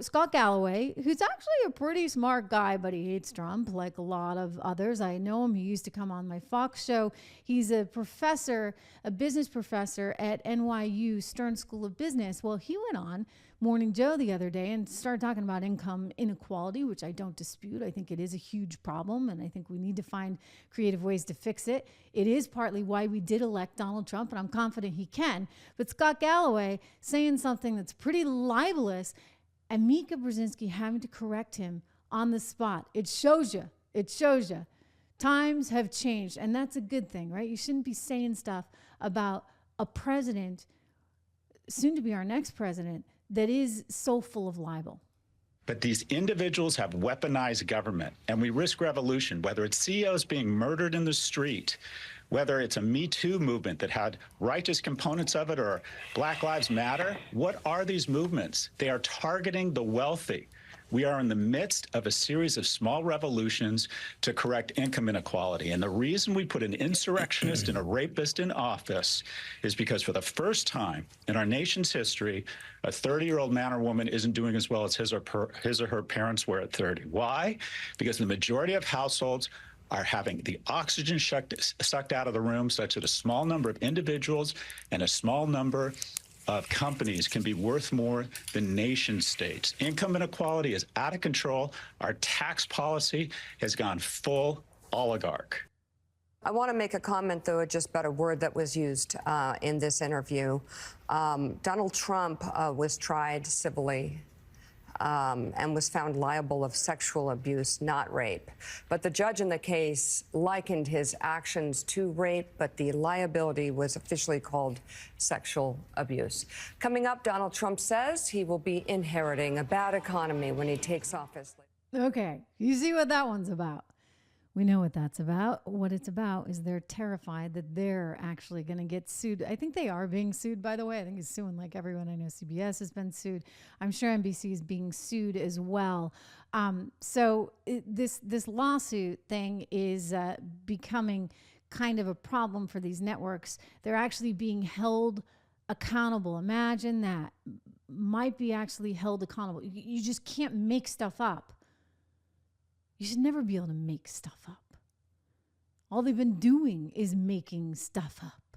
Scott Galloway, who's actually a pretty smart guy, but he hates Trump like a lot of others. I know him. He used to come on my Fox show. He's a professor, a business professor at NYU Stern School of Business. Well, he went on Morning Joe the other day and started talking about income inequality, which I don't dispute. I think it is a huge problem, and I think we need to find creative ways to fix it. It is partly why we did elect Donald Trump, and I'm confident he can. But Scott Galloway saying something that's pretty libelous, and Mika Brzezinski having to correct him on the spot. It shows you. It shows you. Times have changed, and that's a good thing, right? You shouldn't be saying stuff about a president, soon to be our next president, that is so full of libel. But these individuals have weaponized government, and we risk revolution, whether it's CEOs being murdered in the street, whether it's a Me Too movement that had righteous components of it, or Black Lives Matter. What are these movements? They are targeting the wealthy. We are in the midst of a series of small revolutions to correct income inequality. And the reason we put an insurrectionist and a rapist in office is because for the first time in our nation's history, a 30-year-old man or woman isn't doing as well as his or her parents were at 30. Why? Because the majority of households are having the oxygen sucked out of the room, such that a small number of individuals and a small number of companies can be worth more than nation states. Income inequality is out of control. Our tax policy has gone full oligarch. I want to make a comment, though, just about a word that was used in this interview. Donald Trump was tried civilly and was found liable of sexual abuse, not rape. But the judge in the case likened his actions to rape, but the liability was officially called sexual abuse. Coming up, Donald Trump says he will be inheriting a bad economy when he takes office. Okay, you see what that one's about. We know what that's about. What it's about is they're terrified that they're actually going to get sued. I think they are being sued, by the way. I think he's suing like everyone. I know CBS has been sued. I'm sure NBC is being sued as well. This lawsuit thing is becoming kind of a problem for these networks. They're actually being held accountable. Imagine that. Might be actually held accountable. You just can't make stuff up. You should never be able to make stuff up. All they've been doing is making stuff up.